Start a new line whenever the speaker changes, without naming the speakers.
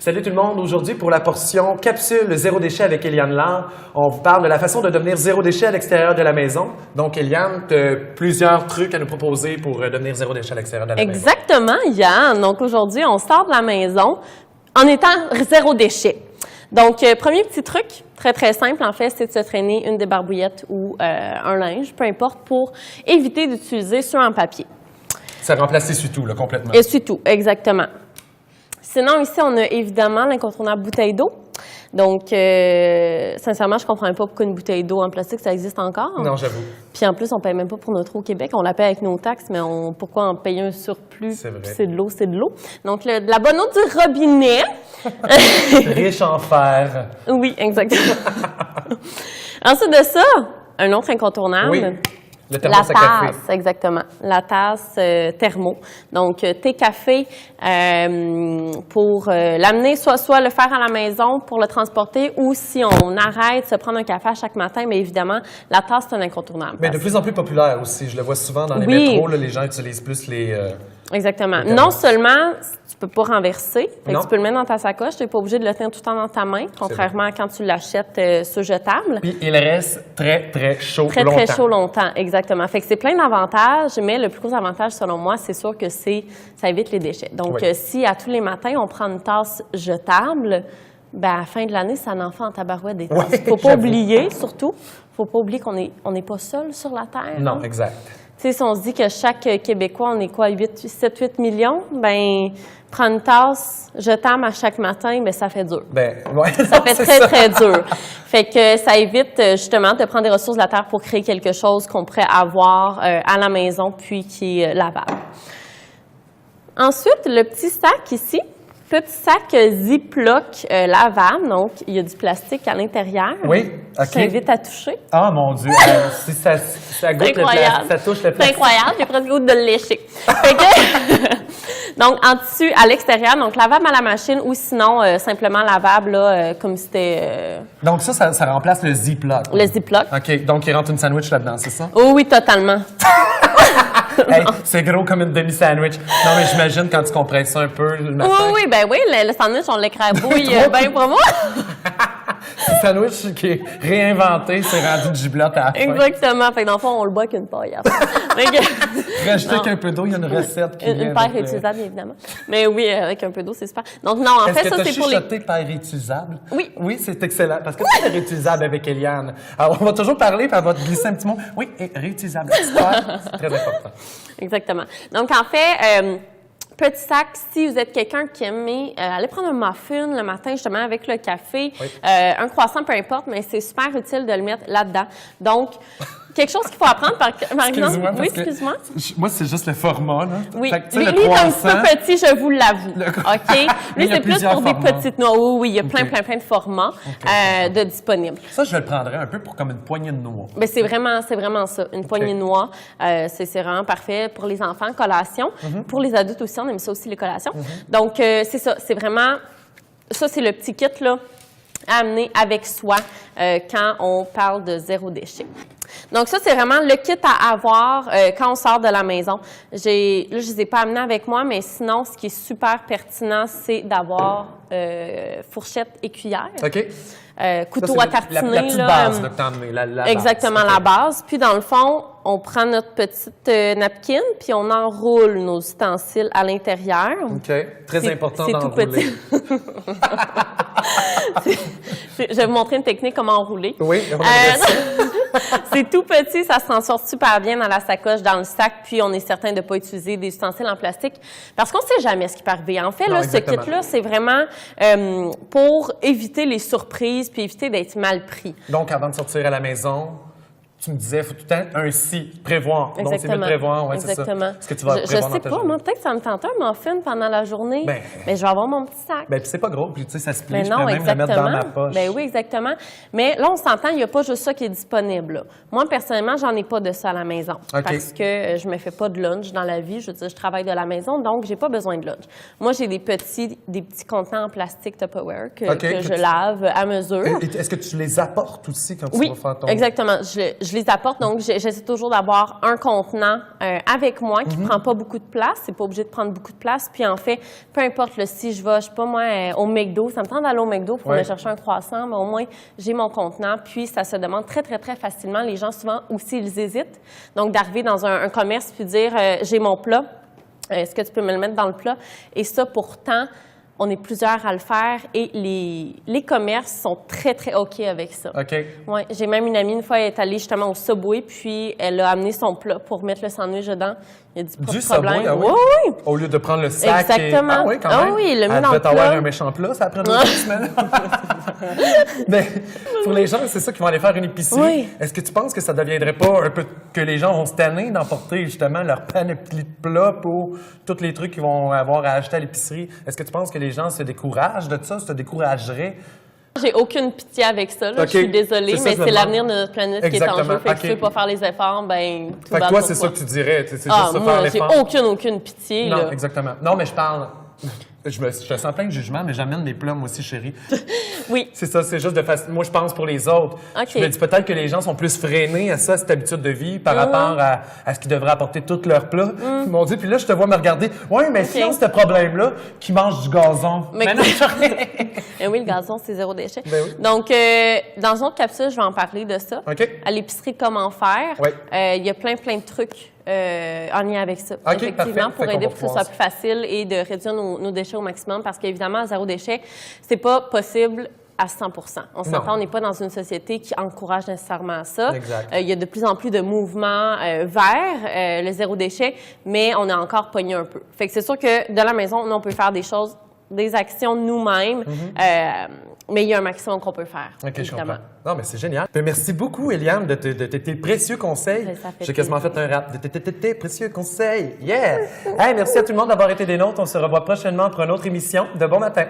Salut tout le monde. Aujourd'hui, pour la portion capsule zéro déchet avec Eliane Lahr, on vous parle de la façon de devenir zéro déchet à l'extérieur de la maison. Donc, Eliane, tu as plusieurs trucs à nous proposer pour devenir zéro déchet à l'extérieur de la maison.
Exactement, Yann. Donc, aujourd'hui, on sort de la maison en étant zéro déchet. Donc, premier petit truc, très, très simple, en fait, c'est de se traîner une débarbouillette ou un linge, peu importe, pour éviter d'utiliser ceux en papier.
Ça remplace essuie-tout, là, complètement.
Essuie-tout, exactement. Sinon, ici, on a évidemment l'incontournable bouteille d'eau. Donc, sincèrement, je ne comprends pas pourquoi une bouteille d'eau en plastique, ça existe encore.
Non, j'avoue.
Puis en plus, on ne paye même pas pour notre eau au Québec. On la paye avec nos taxes, mais pourquoi en payer un surplus?
C'est vrai.
C'est de l'eau, c'est de l'eau. Donc, de la bonne eau du robinet.
Riche en fer.
Oui, exactement. Ensuite de ça, un autre incontournable.
Oui. Le thermos à café.
Tasse, exactement. La tasse thermo. Donc, thé café pour l'amener, soit le faire à la maison pour le transporter, ou si on arrête de se prendre un café à chaque matin, mais évidemment, la tasse, c'est un incontournable.
Mais de plus en plus populaire aussi. Je le vois souvent dans les métros, là, les gens utilisent plus les...
Exactement. Non seulement tu peux pas renverser, fait que tu peux le mettre dans ta sacoche, tu n'es pas obligé de le tenir tout le temps dans ta main, contrairement à quand tu l'achètes sur jetable.
Puis il reste très, très chaud
très,
longtemps.
Très chaud longtemps, exactement. Fait que c'est plein d'avantages, mais le plus gros avantage, selon moi, c'est sûr que ça évite les déchets. Donc, si à tous les matins, on prend une tasse jetable, ben à la fin de l'année, ça en fait en tabarouette des tasses. Il ne faut pas oublier, surtout, faut pas oublier qu'on n'est pas seul sur la Terre.
Non,
hein?
exact.
Tu sais, si on se dit que chaque Québécois, on est quoi, 7-8 millions, ben prendre une tasse jetable à chaque matin, ben ça fait dur.
Ben, ouais,
ça fait très, très dur. Fait que ça évite justement de prendre des ressources de la terre pour créer quelque chose qu'on pourrait avoir à la maison, puis qui est lavable. Ensuite, le petit sac ici. Petit sac Ziploc lavable, donc il y a du plastique à l'intérieur.
Oui, OK.
Je t'invite à toucher.
Ah, mon Dieu, si ça goûte le plastique, ça touche le plastique.
C'est incroyable, j'ai presque le goût de le lécher. Fait que, donc, en tissu à l'extérieur, donc lavable à la machine ou sinon simplement lavable, là, comme si c'était...
Donc ça remplace le Ziploc.
Le Ziploc.
OK, donc il rentre une sandwich là-dedans, c'est ça?
Oh, oui, totalement.
Hey, c'est gros comme une demi-sandwich. Non, mais j'imagine quand tu compresses ça un peu le matin.
Oui, ben oui, le sandwich, on l'écrabouille bien pour moi.
C'est un sandwich qui est réinventé, c'est rendu de giblotte à la fin.
Exactement. Fait que dans le fond, on le boit qu'une paille.
Rajouter avec un peu d'eau, il y a une recette qui vient.
Une paille réutilisable, évidemment. Mais oui, avec un peu d'eau, c'est super. Donc non, en fait, ça, c'est pour les...
Est-ce que tu as chuchoté paille réutilisable?
Oui.
Oui, c'est excellent. Parce que c'est réutilisable avec Eliane. Alors, on va toujours parler, puis elle va te glisser un petit mot. Oui, et réutilisable. C'est très important.
Exactement. Donc, en fait... petit sac, si vous êtes quelqu'un qui aime aller prendre un muffin le matin, justement, avec le café, un croissant, peu importe, mais c'est super utile de le mettre là-dedans. Donc, quelque chose qu'il faut apprendre, par exemple... Oui, excuse-moi.
Moi, c'est juste le format, là.
Oui,
fait que,
lui, il est un petit peu petit, je vous l'avoue. OK? Lui, c'est plus pour des petites noix. Oui, il y a plein de formats de disponibles.
Ça, je le prendrais un peu pour comme une poignée de noix.
Bien, c'est vraiment ça. Une poignée de noix, c'est vraiment parfait pour les enfants, collation. Pour les adultes aussi, on aime ça aussi, les collations. Donc, c'est ça. C'est vraiment... Ça, c'est le petit kit, là, à amener avec soi quand on parle de zéro déchet. Donc, ça, c'est vraiment le kit à avoir quand on sort de la maison. Là, je ne les ai pas amenés avec moi, mais sinon, ce qui est super pertinent, c'est d'avoir fourchette et cuillère.
OK.
Couteau à tartiner.
La petite base, là, que t'as emmené, la
exactement,
base.
la base. Puis, dans le fond, on prend notre petite napkin, puis on enroule nos ustensiles à l'intérieur.
OK. Très important d'enrouler.
Je vais vous montrer une technique comment enrouler.
Oui,
c'est tout petit, ça se transporte super bien dans la sacoche, dans le sac, puis on est certain de ne pas utiliser des ustensiles en plastique parce qu'on ne sait jamais ce qui peut arriver. En fait, là, ce kit-là, c'est vraiment pour éviter les surprises puis éviter d'être mal pris.
Donc, avant de sortir à la maison, tu me disais, il faut tout le temps un si, prévoir.
Exactement.
Donc, c'est mieux de prévoir, oui, c'est ça. Est-ce que tu vas prévoir
je sais pas, moi, peut-être que ça me tente un muffin pendant la journée, mais je vais avoir mon petit sac.
Bien, puis c'est pas gros, puis tu sais, ça se plie,
mais
je
non,
peux même le mettre dans ma poche.
Ben oui, exactement. Mais là, on s'entend, il n'y a pas juste ça qui est disponible, là. Moi, personnellement, j'en ai pas de ça à la maison parce que je me fais pas de lunch dans la vie. Je veux dire, je travaille de la maison, donc j'ai pas besoin de lunch. Moi, j'ai des petits contenants en plastique Tupperware que je lave à mesure.
Est-ce que tu les apportes aussi quand tu vas faire ton...
Oui, exactement. Je je les apporte. Donc, j'essaie toujours d'avoir un contenant avec moi qui prend pas beaucoup de place. C'est pas obligé de prendre beaucoup de place. Puis, en fait, peu importe là, si je vais, je sais pas moi, au McDo, ça me tente d'aller au McDo pour aller chercher un croissant, mais au moins, j'ai mon contenant. Puis, ça se demande très, très, très facilement. Les gens, souvent, aussi, ils hésitent. Donc, d'arriver dans un commerce puis dire, j'ai mon plat. Est-ce que tu peux me le mettre dans le plat? Et ça, pourtant, on est plusieurs à le faire et les commerces sont très, très OK avec ça.
OK.
Ouais, j'ai même une amie, une fois, elle est allée justement au Subway, puis elle a amené son plat pour mettre le sandwich dedans. Il a dit, pas de problème.
Subway, ah oui?
Oui.
Au lieu de prendre le sac.
Exactement.
Ah oui, quand même.
Ah oui, il l'a mis
elle
dans le
devait avoir
plat.
un méchant plat, ça après 2 semaines. Mais pour les gens, c'est ça qui vont aller faire une épicerie.
Oui.
Est-ce que tu penses que ça deviendrait pas un peu que les gens vont se tanner d'emporter justement leur panoplie de plats pour tous les trucs qu'ils vont avoir à acheter à l'épicerie? Est-ce que tu penses que les gens se découragent de ça, se décourageraient?
J'ai aucune pitié avec ça. Là.
Okay.
Je suis désolée,
ça,
mais
je me
c'est
demande.
l'avenir de notre planète qui est en jeu. Fait que
OK.
si tu veux pas faire les efforts, ben tout
Fait
va
que toi,
pour
c'est ça que tu dirais. C'est juste
Ah,
de
moi,
faire
j'ai
l'effort.
aucune pitié.
Non,
là.
exactement. Non, mais je parle. Je sens plein de jugement, mais j'amène mes plats, moi aussi, chérie.
Oui.
C'est ça, c'est juste de facile. Moi, je pense pour les autres.
OK.
Je me dis peut-être que les gens sont plus freinés à ça, cette habitude de vie, par rapport à ce qu'ils devraient apporter tous leurs plats. Mon Dieu, puis là, je te vois me regarder. Oui, mais si on a ce problème-là, qui mange du gazon.
Mais
non,
Eh oui, le gazon, c'est 0 déchet.
Ben oui.
Donc, dans une autre capsule, je vais en parler de ça.
OK.
À l'épicerie, comment faire.
Oui.
Il y a plein de trucs en lien avec ça.
OK,
Effectivement,
parfait.
pour
Fait qu'on
aider
va
pour que ce
pouvoir
soit plus facile et de réduire nos déchets au maximum, parce qu'évidemment, 0 déchet, c'est pas possible à 100 On s'entend, on n'est pas dans une société qui encourage nécessairement ça.
Exact.
Il y a de plus en plus de mouvements vers le 0 déchet, mais on est encore pogné un peu. Fait que c'est sûr que de la maison, nous, on peut faire des choses, des actions nous-mêmes, mais il y a un maximum qu'on peut faire,
OK, je
évidemment.
comprends. Non, mais c'est génial. Merci beaucoup, Eliane, de tes précieux conseils.
Ben, ça fait
J'ai quasiment fait un rap. De tes précieux conseils. Yeah! Hey, merci à tout le monde d'avoir été des nôtres. On se revoit prochainement pour une autre émission de Bon Matin.